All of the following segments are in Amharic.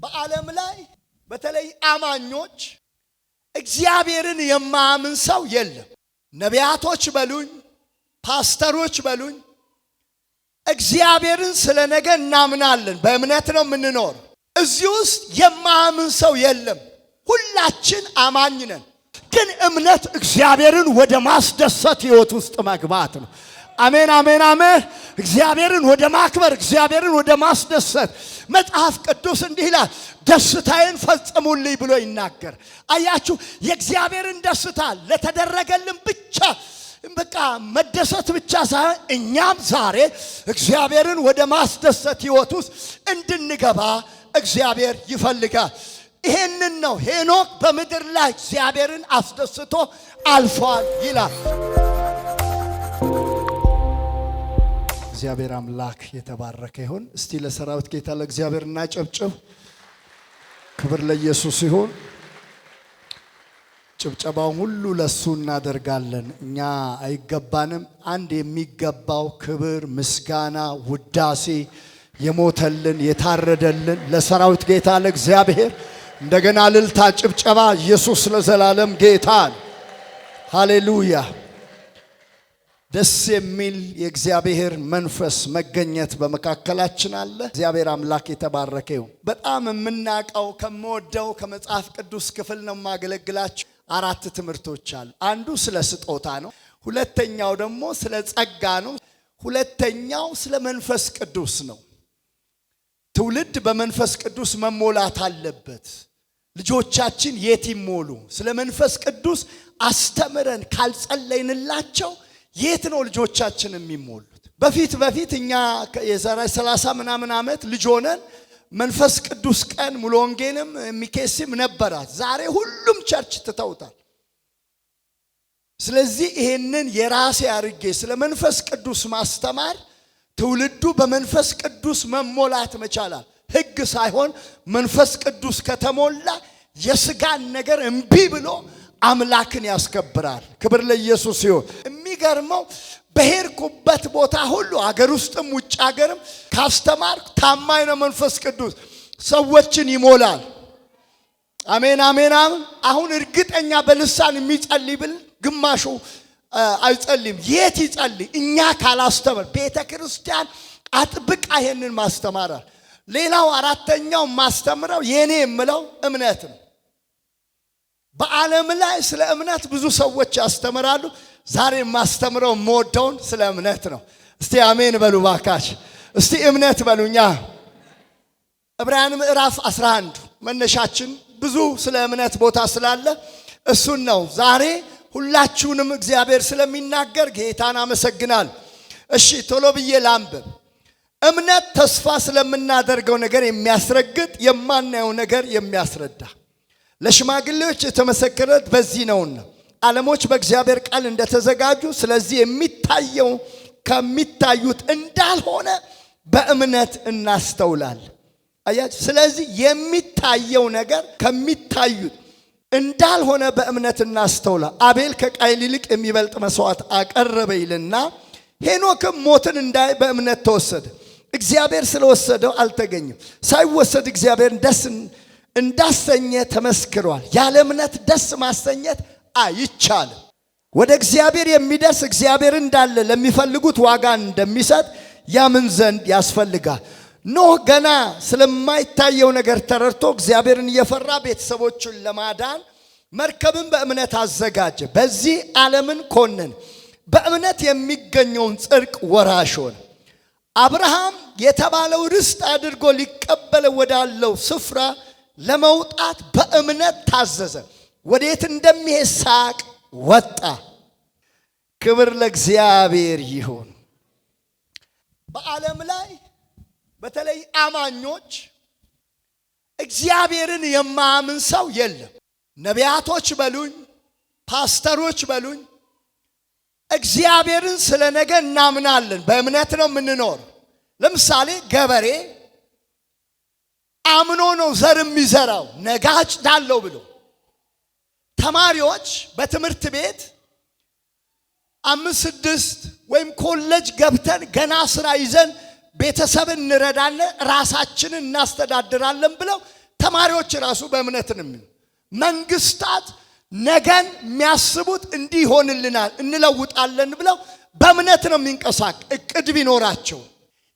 በዓለም ላይ በተለይ አማኞች እግዚአብሔርን የማያምን ሰው የለም። ነቢያቶች በሉኝ፣ ፓስተሮች በሉኝ፣ እግዚአብሔርን ስለ ነገ እናምናለን፣ በእምነት ነው የምንኖር። እዚህ ውስጥ የማያምን ሰው የለም። ሁላችን አማኝ ነን። ግን እምነት እግዚአብሔርን ወደ ማስደሰት ህይወት ውስጥ መግባት ነው። አሜን አሜን አሜን። እግዚአብሔርን ወደ ማክበር፣ እግዚአብሔርን ወደ ማስደሰት መጽሐፍ ቅዱስ እንዲህ ይላል፣ ደስታዬን ፈጽሙልኝ ብሎ ይናገር። አያችሁ፣ የእግዚአብሔርን ደስታ ለተደረገልን ብቻ በቃ መደሰት ብቻ ሳይሆን እኛም ዛሬ እግዚአብሔርን ወደ ማስደሰት ህይወት ውስጥ እንድንገባ እግዚአብሔር ይፈልጋል። ይሄንን ነው ሄኖክ በምድር ላይ እግዚአብሔርን አስደስቶ አልፏል ይላል። እግዚአብሔር አምላክ የተባረከ ይሁን። እስቲ ለሰራዊት ጌታ ለእግዚአብሔር እናጨብጭብ። ክብር ለኢየሱስ ይሁን። ጭብጨባው ሁሉ ለሱ እናደርጋለን። እኛ አይገባንም። አንድ የሚገባው ክብር፣ ምስጋና፣ ውዳሴ የሞተልን የታረደልን ለሰራዊት ጌታ ለእግዚአብሔር እንደገና ልልታ ጭብጨባ። ኢየሱስ ለዘላለም ጌታ። ሃሌሉያ። ደስ የሚል የእግዚአብሔር መንፈስ መገኘት በመካከላችን አለ። እግዚአብሔር አምላክ የተባረከ ይሁን። በጣም የምናቀው ከመወደው ከመጽሐፍ ቅዱስ ክፍል ነው ማገለግላችሁ። 4 ትምህርቶች አሉ። አንዱ ስለ ስጦታ ነው። ሁለተኛው ደግሞ ስለ ጸጋ ነው። ሁለተኛው ስለ መንፈስ ቅዱስ ነው። ትውልድ በመንፈስ ቅዱስ መሞላት አለበት። ልጆቻችን የት ይሞሉ? ስለ መንፈስ ቅዱስ አስተምረን ካልጸለይንላቸው የት ነው ልጆቻችን የሚሞሉት? በፊት እኛ የዛሬ 30 ምናምን ዓመት ልጅ ሆነን መንፈስ ቅዱስ ቀን ሙሉ ወንጌልም ሚኬስም ነበራት። ዛሬ ሁሉም ቸርች ትተውታል። ስለዚህ ይሄንን የራሴ አድርጌ ስለ መንፈስ ቅዱስ ማስተማር ትውልዱ በመንፈስ ቅዱስ መሞላት መቻላል። ሕግ ሳይሆን መንፈስ ቅዱስ ከተሞላ የሥጋን ነገር እምቢ ብሎ አምላክን ያስከብራል። ክብር ለኢየሱስ ይሁን። የሚገርመው በሄድኩበት ቦታ ሁሉ አገር ውስጥም ውጭ አገርም ካስተማርኩ ታማኝ ነው መንፈስ ቅዱስ ሰዎችን ይሞላል። አሜን አሜን። አሁን እርግጠኛ በልሳን የሚጸልይ ብል ግማሹ አይጸልይም። የት ይጸልይ? እኛ ካላስተማር ቤተ ክርስቲያን አጥብቃ ይሄንን ማስተማራል። ሌላው አራተኛው ማስተምረው የኔ የምለው እምነት ነው። በዓለም ላይ ስለ እምነት ብዙ ሰዎች ያስተምራሉ። ዛሬ ማስተምረው ሞደውን ስለ እምነት ነው። እስቲ አሜን በሉ ባካች። እስቲ እምነት በሉኛ። ዕብራውያን ምዕራፍ 11 መነሻችን ብዙ ስለ እምነት ቦታ ስላለ እሱን ነው ዛሬ ሁላችሁንም እግዚአብሔር ስለሚናገር ጌታን አመሰግናል። እሺ ቶሎ ብዬ ላንብብ። እምነት ተስፋ ስለምናደርገው ነገር የሚያስረግጥ የማናየው ነገር የሚያስረዳ ለሽማግሌዎች የተመሰከረት በዚህ ነውና ዓለሞች በእግዚአብሔር ቃል እንደተዘጋጁ ስለዚህ የሚታየው ከሚታዩት እንዳልሆነ በእምነት እናስተውላል። አያችሁ፣ ስለዚህ የሚታየው ነገር ከሚታዩት እንዳልሆነ በእምነት እናስተውላል። አቤል ከቃየል ይልቅ የሚበልጥ መስዋዕት አቀረበ ይልና ሄኖክም ሞትን እንዳይ በእምነት ተወሰደ። እግዚአብሔር ስለወሰደው አልተገኘም። ሳይወሰድ እግዚአብሔር ደስ እንዳሰኘ ተመስክሯል። ያለ እምነት ደስ ማሰኘት አይቻልም። ወደ እግዚአብሔር የሚደርስ እግዚአብሔር እንዳለ ለሚፈልጉት ዋጋ እንደሚሰጥ ያምን ዘንድ ያስፈልጋል። ኖህ ገና ስለማይታየው ነገር ተረድቶ እግዚአብሔርን እየፈራ ቤተሰቦቹን ለማዳን መርከብን በእምነት አዘጋጀ። በዚህ ዓለምን ኮነን፣ በእምነት የሚገኘውን ጽድቅ ወራሽ ሆነ። አብርሃም የተባለው ርስት አድርጎ ሊቀበለው ወዳለው ስፍራ ለመውጣት በእምነት ታዘዘ። ወዴት እንደሚሄድ ሳያውቅ ወጣ። ክብር ለእግዚአብሔር ይሁን። በዓለም ላይ በተለይ አማኞች እግዚአብሔርን የማያምን ሰው የለም። ነቢያቶች በሉኝ፣ ፓስተሮች በሉኝ፣ እግዚአብሔርን ስለ ነገ እናምናለን፣ በእምነት ነው የምንኖር። ለምሳሌ ገበሬ አምኖ ነው ዘር የሚዘራው ነገ አጭዳለሁ ብሎ። ተማሪዎች በትምህርት ቤት 5 6 ወይም ኮሌጅ ገብተን ገና ስራ ይዘን ቤተሰብ እንረዳለን ራሳችንን እናስተዳድራለን ብለው ተማሪዎች ራሱ በእምነት ነው። መንግስታት ነገን የሚያስቡት እንዲህ ይሆንልናል እንለውጣለን ብለው በእምነት ነው የሚንቀሳቀሱ። እቅድ ቢኖራቸው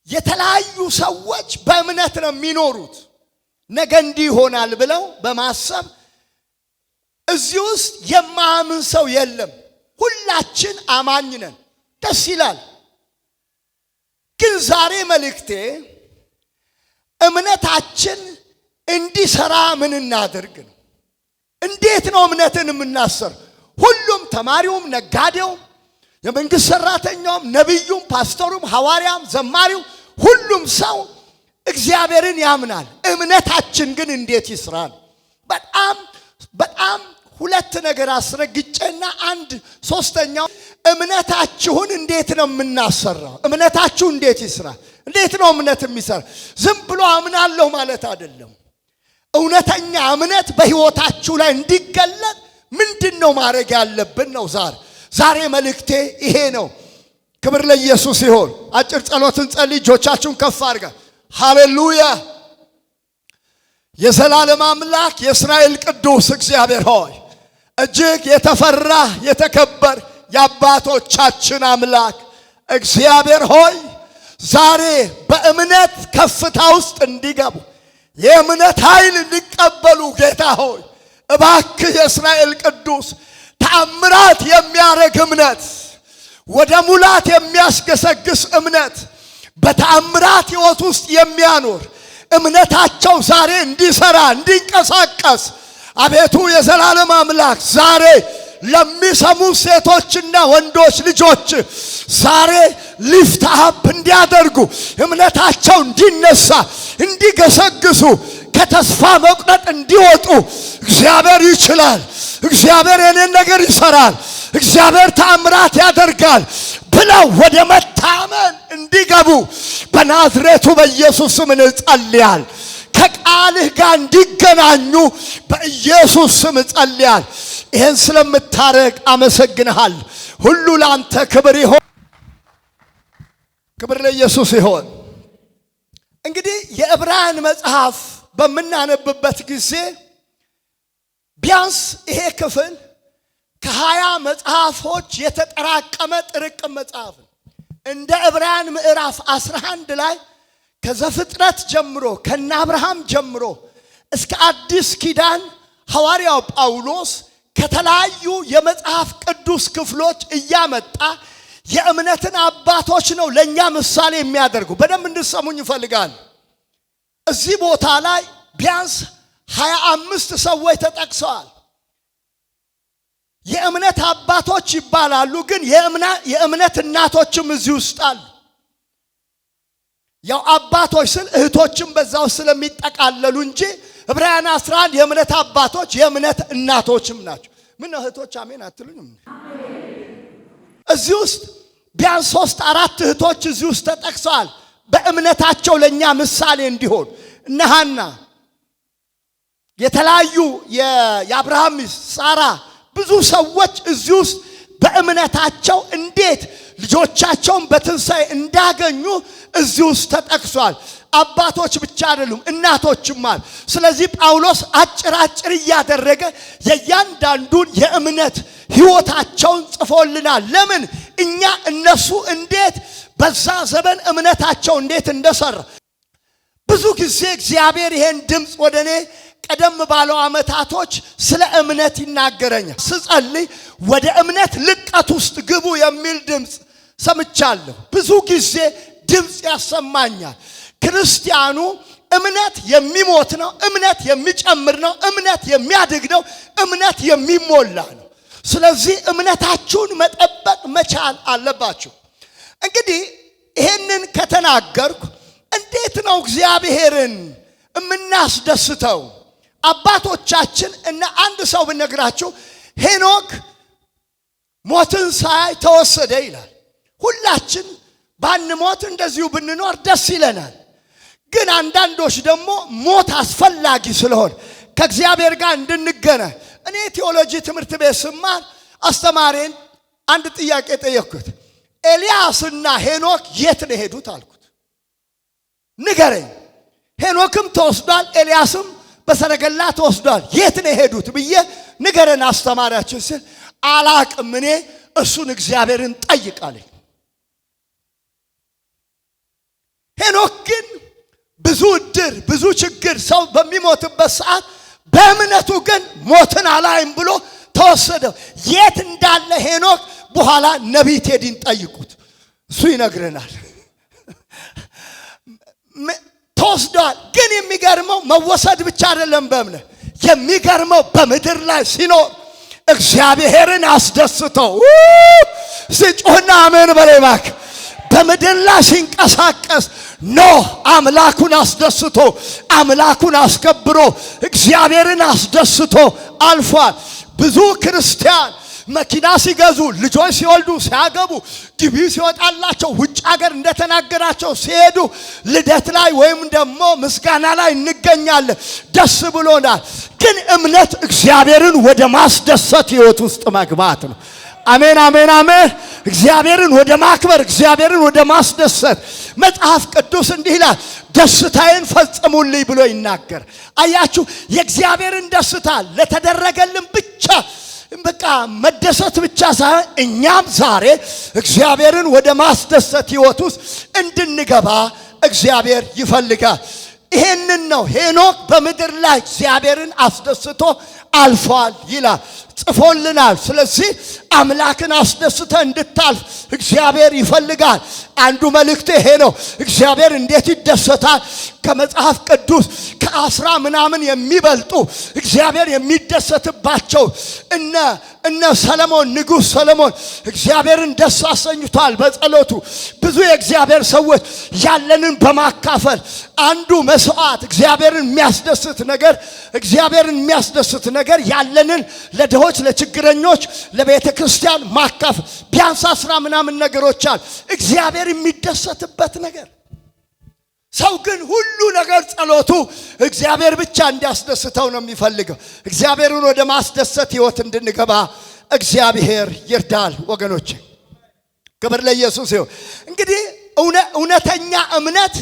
የተለያዩ ሰዎች በእምነት ነው የሚኖሩት። ነገ እንዲህ ይሆናል ብለው በማሰብ እዚህ ውስጥ የማያምን ሰው የለም። ሁላችን አማኝ ነን። ደስ ይላል። ግን ዛሬ መልእክቴ እምነታችን እንዲሰራ ምን እናድርግ ነው። እንዴት ነው እምነትን የምናሰር? ሁሉም ተማሪውም፣ ነጋዴውም፣ የመንግስት ሰራተኛውም፣ ነቢዩም፣ ፓስተሩም፣ ሐዋርያም፣ ዘማሪው ሁሉም ሰው እግዚአብሔርን ያምናል። እምነታችን ግን እንዴት ይስራል? በጣም ሁለት ነገር አስረግጬና አንድ ሶስተኛው እምነታችሁን እንዴት ነው የምናሰራው? እምነታችሁ እንዴት ይስራል? እንዴት ነው እምነት የሚሰራ? ዝም ብሎ አምናለሁ ማለት አይደለም። እውነተኛ እምነት በህይወታችሁ ላይ እንዲገለጥ ምንድነው ማድረግ ያለብን ነው። ዛሬ መልእክቴ ይሄ ነው። ክብር ለኢየሱስ ይሁን። አጭር ጸሎትን ጸልይ። እጆቻችሁን ከፍ አድርጋ። ሃሌሉያ። የዘላለም አምላክ የእስራኤል ቅዱስ እግዚአብሔር ሆይ እጅግ የተፈራ የተከበር የአባቶቻችን አምላክ እግዚአብሔር ሆይ ዛሬ በእምነት ከፍታ ውስጥ እንዲገቡ የእምነት ኃይል እንዲቀበሉ ጌታ ሆይ እባክህ የእስራኤል ቅዱስ ተአምራት የሚያደርግ እምነት፣ ወደ ሙላት የሚያስገሰግስ እምነት፣ በተአምራት ሕይወት ውስጥ የሚያኖር እምነታቸው ዛሬ እንዲሰራ እንዲንቀሳቀስ አቤቱ የዘላለም አምላክ ዛሬ ለሚሰሙ ሴቶችና ወንዶች ልጆች ዛሬ ሊፍት አፕ እንዲያደርጉ እምነታቸው እንዲነሳ እንዲገሰግሱ ከተስፋ መቁረጥ እንዲወጡ እግዚአብሔር ይችላል። እግዚአብሔር የኔን ነገር ይሰራል። እግዚአብሔር ተአምራት ያደርጋል ብለው ወደ መታመን እንዲገቡ በናዝሬቱ በኢየሱስ ስም እንጸልያለን። ከቃልህ ጋር እንዲገናኙ በኢየሱስ ስም እንጸልያለን። ይሄን ስለምታረግ አመሰግንሃል። ሁሉ ላንተ ክብር ይሁን። ክብር ለኢየሱስ ይሁን። እንግዲህ የዕብራውያን መጽሐፍ በምናነብበት ጊዜ ቢያንስ ይሄ ክፍል ከ20 መጽሐፎች የተጠራቀመ ጥርቅም መጽሐፍ ነው። እንደ ዕብራውያን ምዕራፍ 11 ላይ ከዘፍጥረት ጀምሮ ከነ አብርሃም ጀምሮ እስከ አዲስ ኪዳን ሐዋርያው ጳውሎስ ከተለያዩ የመጽሐፍ ቅዱስ ክፍሎች እያመጣ የእምነትን አባቶች ነው ለኛ ምሳሌ የሚያደርጉ። በደንብ እንድትሰሙኝ ይፈልጋል። እዚህ ቦታ ላይ ቢያንስ 25 ሰዎች ተጠቅሰዋል። የእምነት አባቶች ይባላሉ፣ ግን የእምነት እናቶችም እዚህ ውስጥ አሉ። ያው አባቶች ስል እህቶችም በዛው ስለሚጠቃለሉ እንጂ ዕብራውያን 11 የእምነት አባቶች የእምነት እናቶችም ናቸው። ምን እህቶች አሜን አትሉኝም? እዚህ ውስጥ ቢያንስ 3-4 እህቶች እዚህ ውስጥ ተጠቅሰዋል። በእምነታቸው ለኛ ምሳሌ እንዲሆን እነ ሐና፣ የተለያዩ የአብርሃም ሳራ፣ ብዙ ሰዎች እዚህ ውስጥ በእምነታቸው እንዴት ልጆቻቸውን በትንሣኤ እንዳገኙ እዚህ ውስጥ ተጠቅሷል። አባቶች ብቻ አይደሉም፣ እናቶችም አሉ። ስለዚህ ጳውሎስ አጭር እያደረገ የእያንዳንዱን የእምነት ሕይወታቸውን ጽፎልናል። ለምን እኛ እነሱ እንዴት በዛ ዘመን እምነታቸው እንዴት እንደሰራ። ብዙ ጊዜ እግዚአብሔር ይሄን ድምፅ ወደ እኔ ቀደም ባለው ዓመታቶች ስለ እምነት ይናገረኛል። ስጸልይ ወደ እምነት ልቀት ውስጥ ግቡ የሚል ድምፅ ሰምቻለሁ። ብዙ ጊዜ ድምፅ ያሰማኛል። ክርስቲያኑ እምነት የሚሞት ነው፣ እምነት የሚጨምር ነው፣ እምነት የሚያድግ ነው፣ እምነት የሚሞላ ነው። ስለዚህ እምነታችሁን መጠበቅ መቻል አለባችሁ። እንግዲህ ይሄንን ከተናገርኩ እንዴት ነው እግዚአብሔርን የምናስደስተው? አባቶቻችን እና አንድ ሰው ብነግራችሁ ሄኖክ ሞትን ሳያይ ተወሰደ ይላል። ሁላችን ባንሞት እንደዚሁ ብንኖር ደስ ይለናል። ግን አንዳንዶች ደግሞ ሞት አስፈላጊ ስለሆነ ከእግዚአብሔር ጋር እንድንገናኝ። እኔ ቴዎሎጂ ትምህርት ቤት ስማር አስተማሪን አንድ ጥያቄ ጠየቅኩት። ኤልያስና ሄኖክ የት ነው ሄዱት አልኩት። ንገረኝ። ሄኖክም ተወስዷል፣ ኤልያስም በሰረገላ ተወስዷል። የት ነው ሄዱት ብዬ ንገረን አስተማሪያችን ሲል አላቅም እኔ እሱን እግዚአብሔርን ጠይቃለኝ። ሄኖክ ግን ብዙ እድር ብዙ ችግር ሰው በሚሞትበት ሰዓት በእምነቱ ግን ሞትን አላይም ብሎ ተወሰደ። የት እንዳለ ሄኖክ በኋላ ነቢይ ቴዲን ጠይቁት፣ እሱ ይነግረናል። ተወስዷል። ግን የሚገርመው መወሰድ ብቻ አይደለም በእምነት የሚገርመው በምድር ላይ ሲኖር እግዚአብሔርን አስደስተው ሲጮህና አሜን በላይ ባክ በምድር ላይ ሲንቀሳቀስ ኖህ አምላኩን አስደስቶ አምላኩን አስከብሮ እግዚአብሔርን አስደስቶ አልፏል። ብዙ ክርስቲያን መኪና ሲገዙ ልጆች ሲወልዱ ሲያገቡ ግቢ ሲወጣላቸው ውጭ ሀገር እንደተናገራቸው ሲሄዱ ልደት ላይ ወይም ደግሞ ምስጋና ላይ እንገኛለን፣ ደስ ብሎናል። ግን እምነት እግዚአብሔርን ወደ ማስደሰት ህይወት ውስጥ መግባት ነው። አሜን አሜን አሜን። እግዚአብሔርን ወደ ማክበር እግዚአብሔርን ወደ ማስደሰት መጽሐፍ ቅዱስ እንዲህ ይላል፣ ደስታዬን ፈጽሙልኝ ብሎ ይናገር። አያችሁ የእግዚአብሔርን ደስታ ለተደረገልን ብቻ በቃ መደሰት ብቻ ሳይሆን እኛም ዛሬ እግዚአብሔርን ወደ ማስደሰት ህይወት ውስጥ እንድንገባ እግዚአብሔር ይፈልጋል። ይሄንን ነው ሄኖክ በምድር ላይ እግዚአብሔርን አስደስቶ አልፏል ይላል፣ ጽፎልናል። ስለዚህ አምላክን አስደስተ እንድታልፍ እግዚአብሔር ይፈልጋል። አንዱ መልእክት ይሄ ነው። እግዚአብሔር እንዴት ይደሰታል? ከመጽሐፍ ቅዱስ ከ10 ምናምን የሚበልጡ እግዚአብሔር የሚደሰትባቸው እነ ሰለሞን ንጉሥ ሰለሞን እግዚአብሔርን ደስ አሰኝቷል በጸሎቱ። ብዙ የእግዚአብሔር ሰዎች ያለንን በማካፈል አንዱ መስዋዕት እግዚአብሔርን የሚያስደስት ነገር ያለንን ለድሆች ለችግረኞች ለቤተ ክርስቲያን ማካፈል። ቢያንስ 10 ምናምን ነገሮች አሉ እግዚአብሔር የሚደሰትበት ነገር። ሰው ግን ሁሉ ነገር ጸሎቱ እግዚአብሔር ብቻ እንዲያስደስተው ነው የሚፈልገው። እግዚአብሔርን ወደ ማስደሰት ህይወት እንድንገባ እግዚአብሔር ይርዳል ወገኖች። ክብር ለኢየሱስ ይሁን። እንግዲህ እውነተኛ እምነት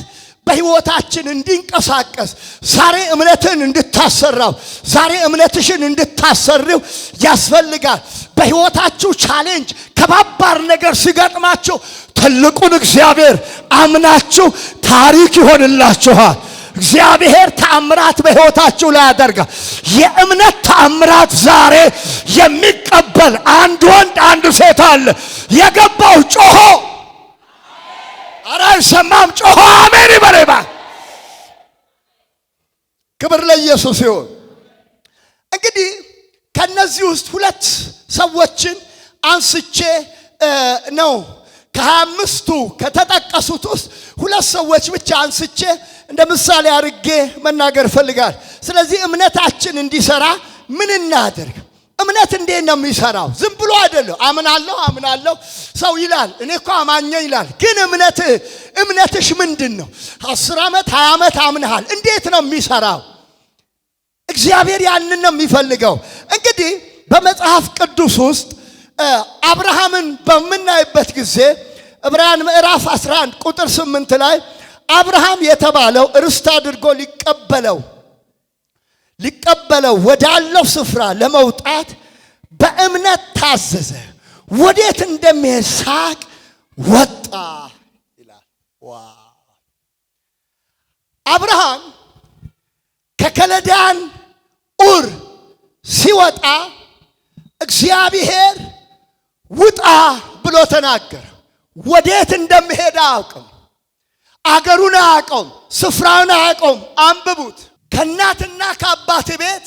በህይወታችን እንዲንቀሳቀስ ዛሬ እምነትን እንድታሰራው ዛሬ እምነትሽን እንድታሰርው ያስፈልጋል። በህይወታችሁ ቻሌንጅ ከባባር ነገር ሲገጥማችሁ ትልቁን እግዚአብሔር አምናችሁ ታሪክ ይሆንላችኋል። እግዚአብሔር ተአምራት በህይወታችሁ ላይ ያደርጋል። የእምነት ተአምራት ዛሬ የሚቀበል አንድ ወንድ አንድ ሴት አለ። የገባው ጮሆ አረ ሰማም ጮሆ አሜን ይበለባ። ክብር ለኢየሱስ ይሁን። እንግዲህ ከነዚህ ውስጥ 2 ሰዎችን አንስቼ ነው ከ25ቱ ከተጠቀሱት ውስጥ 2 ሰዎች ብቻ አንስቼ እንደ ምሳሌ አድርጌ መናገር ፈልጋል። ስለዚህ እምነታችን እንዲሰራ ምን እናድርግ? እምነት እንዴት ነው የሚሰራው? ዝም ብሎ አይደለም። አምናለሁ ሰው ይላል፣ እኔ እኮ አማኝ ይላል። ግን እምነትሽ ምንድነው? 10 ዓመት 20 ዓመት አምነሃል። እንዴት ነው የሚሰራው? እግዚአብሔር ያንን ነው የሚፈልገው። እንግዲህ በመጽሐፍ ቅዱስ ውስጥ አብርሃምን በምናይበት ጊዜ ዕብራውያን ምዕራፍ 11 ቁጥር 8 ላይ አብርሃም የተባለው ርስት አድርጎ ሊቀበለው ወዳለው ስፍራ ለመውጣት በእምነት ታዘዘ፣ ወዴት እንደሚሄድ ሳቅ ወጣ ይላል። አብርሃም ከከለዳን ኡር ሲወጣ እግዚአብሔር ውጣ ብሎ ተናገረ። ወዴት እንደሚሄድ አያውቅም፣ አገሩን አያውቅም፣ ስፍራውን አያውቅም። አንብቡት። ከእናትና ከአባት ቤት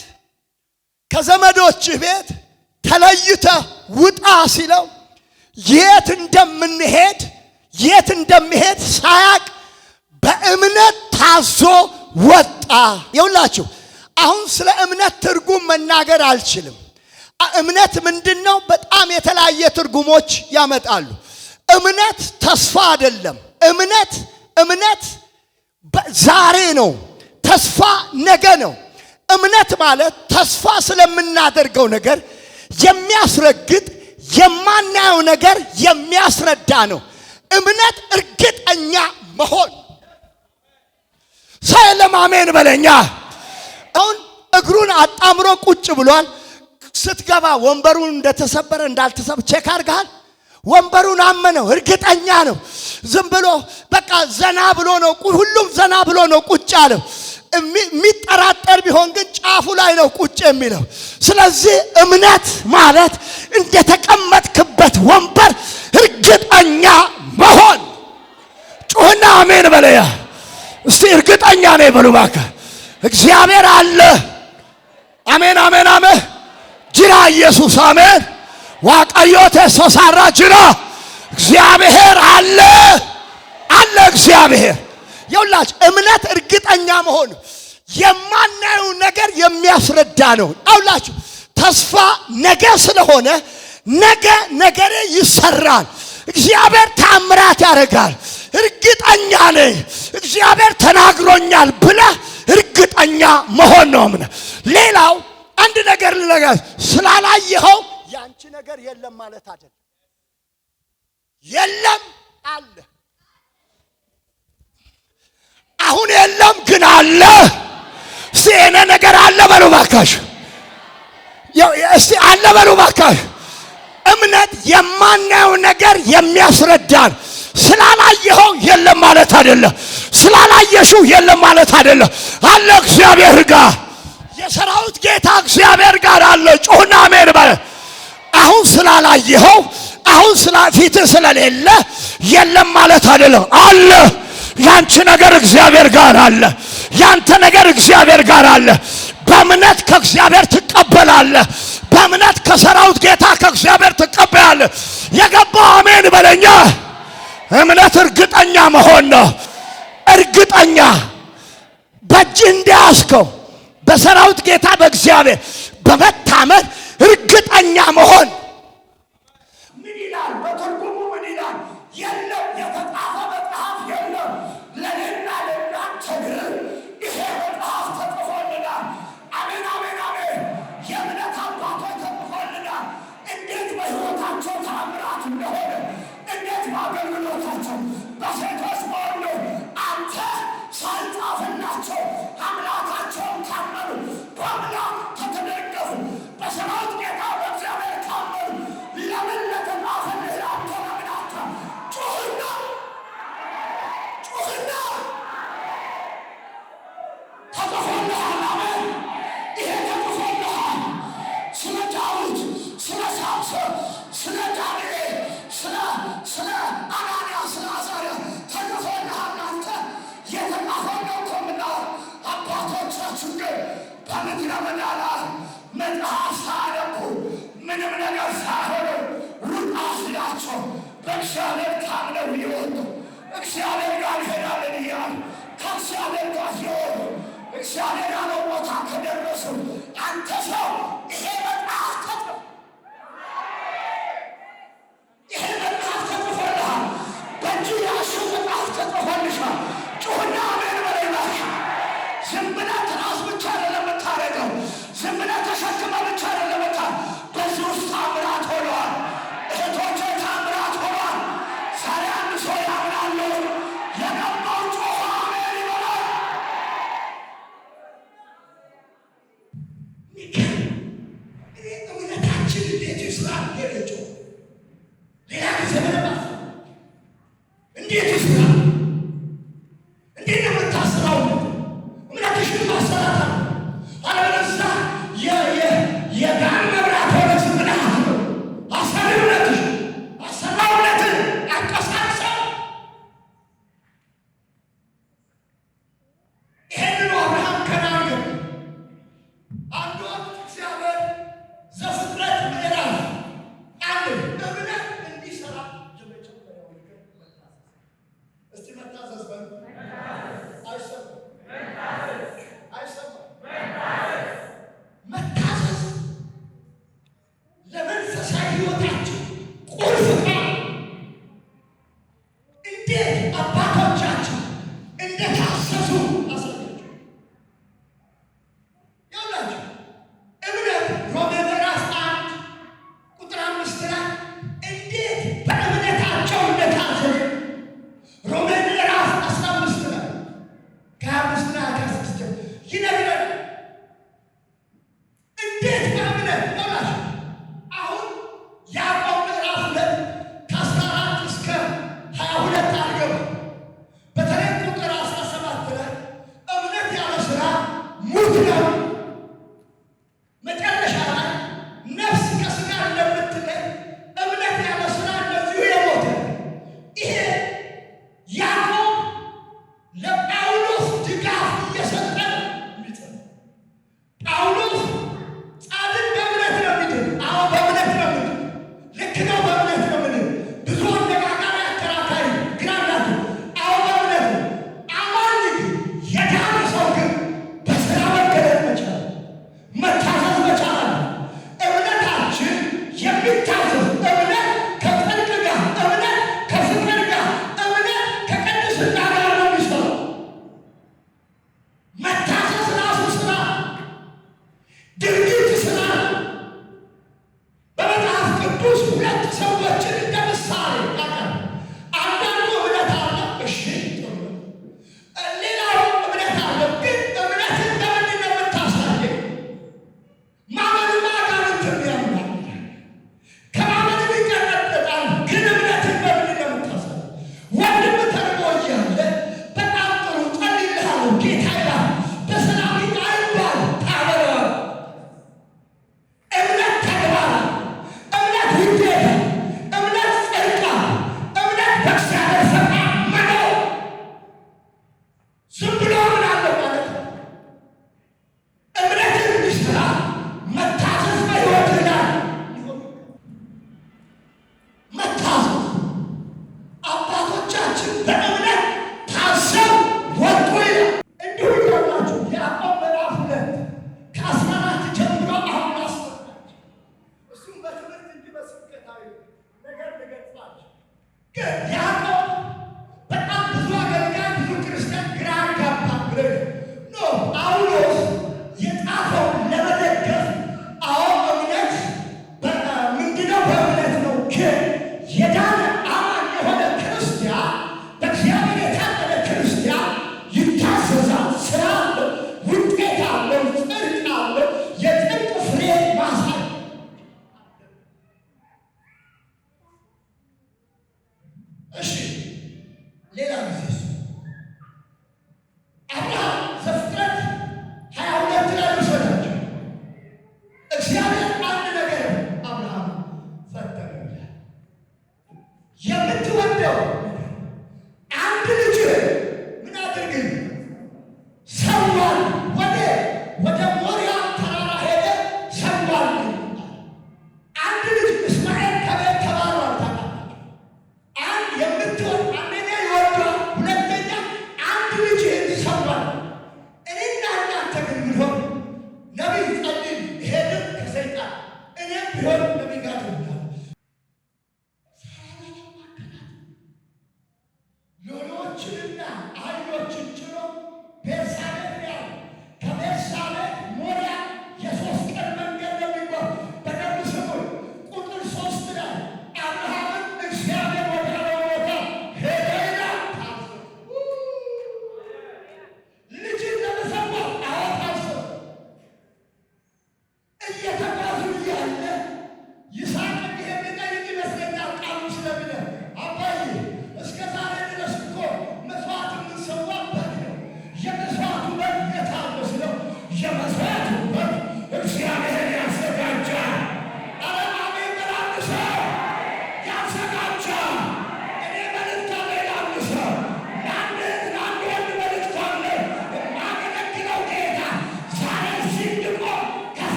ከዘመዶች ቤት ተለይተ ውጣ ሲለው የት እንደሚሄድ ሳያቅ በእምነት ታዞ ወጣ። ይውላችሁ አሁን ስለ እምነት ትርጉም መናገር አልችልም። እምነት ምንድነው? በጣም የተለያየ ትርጉሞች ያመጣሉ። እምነት ተስፋ አይደለም። እምነት ዛሬ ነው፣ ተስፋ ነገ ነው። እምነት ማለት ተስፋ ስለምናደርገው ነገር የሚያስረግጥ የማናየው ነገር የሚያስረዳ ነው። እምነት እርግጠኛ መሆን። ሰላም አሜን በለኛ። አሁን እግሩን አጣምሮ ቁጭ ብሏል። ስትገባ ወንበሩን እንደተሰበረ እንዳልተሰበረ ቼክ አድርገሃል? ወንበሩን አመነው፣ እርግጠኛ ነው። ዝም ብሎ በቃ ዘና ብሎ ነው፣ ሁሉም ዘና ብሎ ነው ቁጭ ያለው። የሚጠራጠር ቢሆን ግን ጫፉ ላይ ነው ቁጭ የሚለው። ስለዚህ እምነት ማለት እንደተቀመጥክበት ወንበር እርግጠኛ መሆን። ጩህና አሜን በለያ እስቲ። እርግጠኛ ነኝ በሉ እባክህ። እግዚአብሔር አለ። አሜን አሜን አሜን። ጅራ ኢየሱስ አሜን። ዋቀዮቴ ሶሳራ ጅራ እግዚአብሔር አለ አለ እግዚአብሔር። ይኸውላችሁ እምነት እርግጠኛ መሆን የማናየው ነገር የሚያስረዳ ነው። አውላችሁ ተስፋ ነገ ስለሆነ ነገሬ ይሰራል። እግዚአብሔር ተአምራት ያደርጋል። እርግጠኛ ነኝ እግዚአብሔር ተናግሮኛል ብለህ እርግጠኛ መሆን ነው እምነት። ሌላው አንድ ነገር ልነግርህ፣ ስላላየኸው ያንቺ ነገር የለም ማለት አይደለም። የለም አለ። አሁን የለም ግን አለ። እስቲ እኔ ነገር አለ በሉ እባካችሁ። እስቲ አለ በሉ እባካችሁ። እምነት የማናየው ነገር የሚያስረዳን። ስላላየኸው የለም ማለት አይደለም። ስላላየሽው የለም ማለት አይደለም። አለ እግዚአብሔር ጋር፣ የሰራዊት ጌታ እግዚአብሔር ጋር አለ። ጩህና አሜን በል። አሁን ስላላየኸው አሁን ፊትህ ስለሌለ የለም ማለት አይደለም። አለ። ያንቺ ነገር እግዚአብሔር ጋር አለ። ያንተ ነገር እግዚአብሔር ጋር አለ። በእምነት ከእግዚአብሔር ትቀበላለህ። በእምነት ከሰራዊት ጌታ ከእግዚአብሔር ትቀበላለህ። የገባው አሜን በለኛ። እምነት እርግጠኛ መሆን ነው። እርግጠኛ በእጅ እንዳያስከው በሰራዊት ጌታ በእግዚአብሔር በመታመን እርግጠኛ መሆን። ምን ይላል በትርጉሙ? ምን ይላል? የለም የተጻፈ መጽሐፍ የለም ለእኔና ለእናንተ ግን ይሄ መጽሐፍ ተጽፎልናል። አሜን አሜን አሜን። የእምነት አባቶች ተጽፎልናል። እንዴት በሕይወታቸው ተአምራት እንደሆነ፣ እንዴት በአገልግሎታቸው በሴቶች በወንዶ አንተ ሳይጻፍላቸው አምላካቸውን ታመኑ፣ በአምላክ ከተደገፉ፣ በሰራዊት ጌታ በእግዚአብሔር ታመኑ። ለምን ለተጻፈልህ አንተ ለምናተ ጩህና ተጽፎልሃል። አሜን። ይሄ ተጽፎልሃል። ስለ ዳዊት፣ ስለ ሳምሶን፣ ስለ ዳንኤል፣ ስለ አናንያ፣ ስለ አዛርያ ተጽፎልሃል። አንተ የተጻፈው እኮ ምናምን አባቶቻችን ግን በምድረ በዳ ላይ መጽሐፍ ሳያነቡ ምንም ነገር ሳይሆኑ ሩጣ ሲላቸው በእግዚአብሔር ታምነው ይወጡ። እግዚአብሔር ጋር ይሄዳለን እያሉ ከእግዚአብሔር ጋር ሲሆኑ እግዚአብሔር ያለው ቦታ ከደረሱ አንተ ሰው ይሄ መጽሐፍ ተጽፎ ተጽፎልሃል። በእጅ ያዝሽው መጽሐፍ ተጽፎልሻል። ጩህና አሜን በለኝ። ዝም ብለህ ትራስ ብቻ አይደለም የምታደርገው። ዝም ብለህ ተሸክመህ ብቻ አይደለም በዚህ ውስጥ ታምራት ሆነዋል። እህቶቼ ታምራት ሆነዋል። ዛሬ አንድ ሰው ያምናል። የገባው ጮኸ አሜን ይበላል። እምነታችን እንዴት ይስራል? ሌላ ጊዜ መለማት እንዴት ይስራል? እንዴት ነው የምታስራው? እምነትሽን ማሰራት ነው። አለበለዚያ የጋን መብራት ሆነ ዝም ብለህ አሰሪ እምነትሽ አሰራ እምነትን አንቀሳቅሰው። ይህንኑ አብርሃም ከናገር አንድ ወቅት እግዚአብሔር ዘፍጥረት ምዕራፍ 1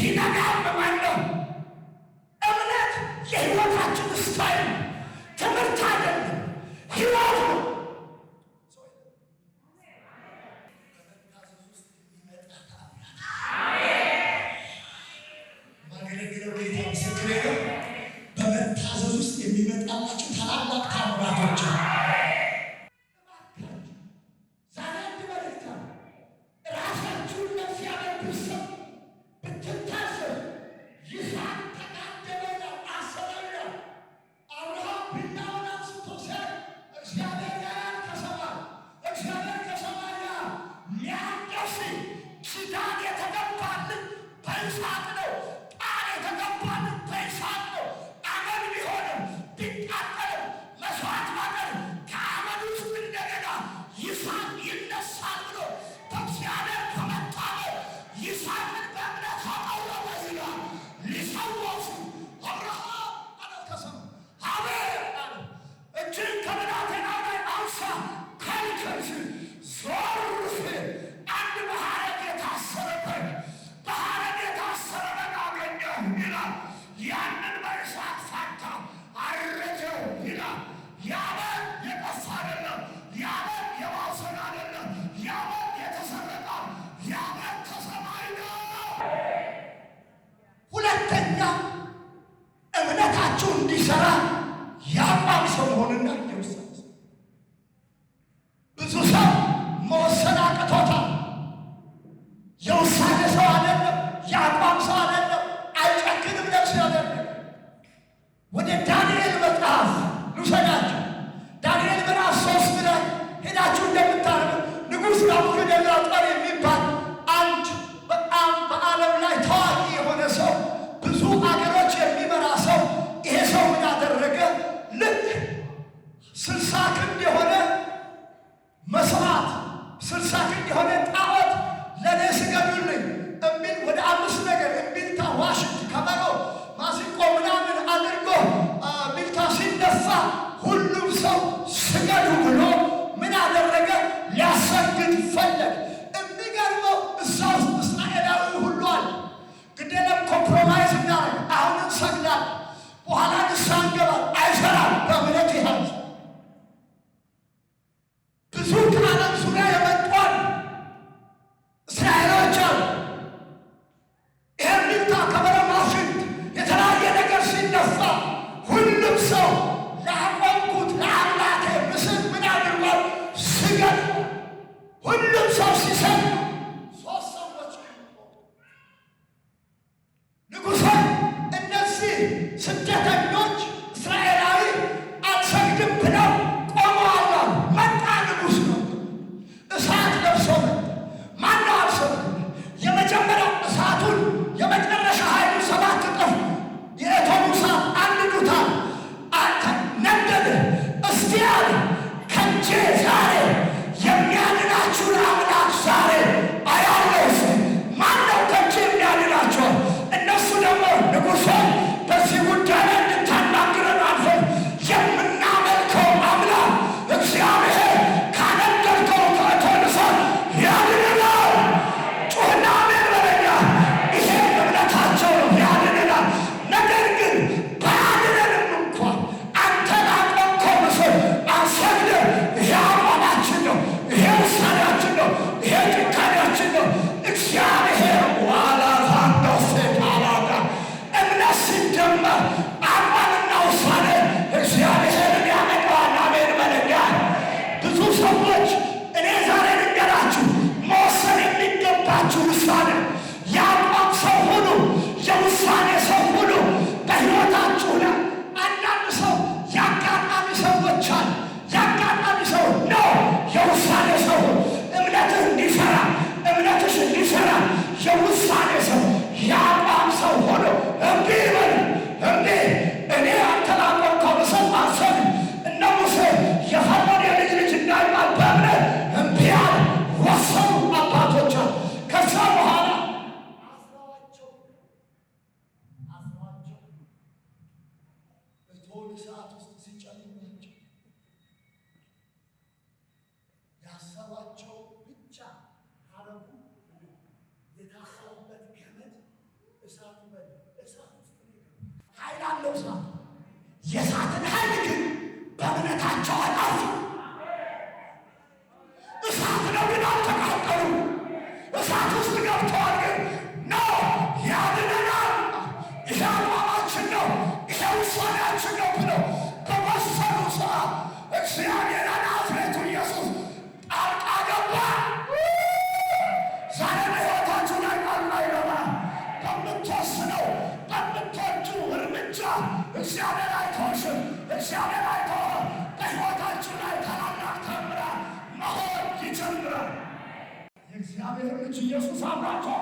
ሲነጋም ማነው? እምነት የሕይወታችን ስታይል ትምህርት አይደለም፣ ሕይወት ነው። በመታዘዝ ውስጥ የሚመጣላችሁ ታላላቅ ታምራቶች ዛሬ እንድመለከታ ራሳችሁን ለእግዚአብሔር ብትሰጡ ብትታዘዙ ይስሐቅ ተቃደመና አሰበና አብርሃም ቢላውን አንስቶ ሲያይ እግዚአብሔር ያያል ከሰማይ እግዚአብሔር ከሰማይ ያያል። ሊያንቀስ ኪዳን የተገባልን በይስሐቅ ነው። ቃል የተገባልን በይስሐቅ ነው። አመድ ቢሆንም ቢቃጠልም መስዋዕት ማቅረብ ከአመድ ውስጥ እንደገና ይስሐቅ ይነሳል ብሎ በእግዚአብሔር ከመታመን ይስሐቅን በእምነት አቀረበ ይላል። ሊሰዋው አብርሃም አለ ከሰማይ አቤት አለ። እጅን ከብላቴናው ላይ አንሳ ከልክል ዞር ሲል አንድ በሐረግ የታሰረበት አገኘሁ ይላል። ያንን በይስሐቅ ፋንታ አረጀው ይላል። ያመን የጠፋ አይደለም። ያመን የዋሰን አይደለም። ያመን የተሰረቀ ያመን ከሰማይ ነው። ሁለተኛ እምነታችሁ እንዲሰራ የአቋም ሰው መሆንና የውሳኔ ሰው። ብዙ ሰው መወሰን አቅቶታል። የውሳኔ ሰው አይደለም፣ የአቋም ሰው አይደለም። አይጨክንም ነፍስ ያደርግ። ወደ ዳንኤል መጽሐፍ ልውሰዳችሁ። ዳንኤል ምዕራፍ 3 ላይ ሄዳችሁ እንደምታርጉ ንጉሥ ናቡከደነፆር የሚባል አንድ በጣም በዓለም ላይ ታዋቂ የሆነ ሰው፣ ብዙ አገሮች የሚመራ ሰው። ይሄ ሰው ምን ያደረገ? ልክ 60 ክንድ የሆነ መስዋዕት 60 ክንድ የሆነ ጣዖት ለእኔ ስገዱልኝ እሚል ወደ 5 ነገር እምቢልታ፣ ዋሽንት፣ ከበሮ፣ ማሲንቆ ምናምን አድርጎ እምቢልታ ሲነፋ ሁሉም ሰው ስገዱ ብሎ ምን አደረገ? ሊያሰግድ ፈለግ። የሚገርመው እዛ ውስጥ እስራኤላዊ ሁሉ አለ። ግዴለም ኮምፕሮማይዝ እናደርግ፣ አሁን እንሰግዳለን፣ በኋላ ንስሐ እንገባለን። አይሰራም። በእምነት ይሃል ብዙ ከዓለም ዙሪያ የመጧል እስራኤሎች አሉ። ይህ እምቢልታ፣ ከበሮ፣ ማሽንት፣ የተለያየ ነገር ሲነፋ ሁሉም ሰው ላቆምኩት ለአምላኬ ምስል ምን አድርጓል? ስገድ። ሁሉም ሰው ሲሰግድ 3 ሰዎች ንጉሥ እነዚህ ስደተኞች እስራኤላዊ አልሰግድም ብለው ቆመዋል። መጣ ንጉሥ ነው። እሳት ለብሶ መጣ። ማነው አልሰግድም? የመጀመሪያው እሳቱን የመጨረሻ ኃይሉ 7 እጥፍ የእቶኑ እሳት አንድዱታል። ነደደ። እስቲ አለ ከእጄ ዛሬ የሚያድናችሁን አምላክ ዛሬ አያለሁ። ማነው ከእጄ የሚያድናቸው? እነሱ ደግሞ ንጉሥ በዚህ ጉዳይ ላይ እንድታናግረን አልፈን የምናመልከው አምላክ እግዚአብሔር ካነደድከው ከእቶን እሳት እግዚአብሔር አይተውሽም። እግዚአብሔር አይተውም። በሕይወታችሁ ላይ ታላላቅ ተአምራት መሆን ይጀምራል። የእግዚአብሔር ልጅ ኢየሱስ አብራችሁ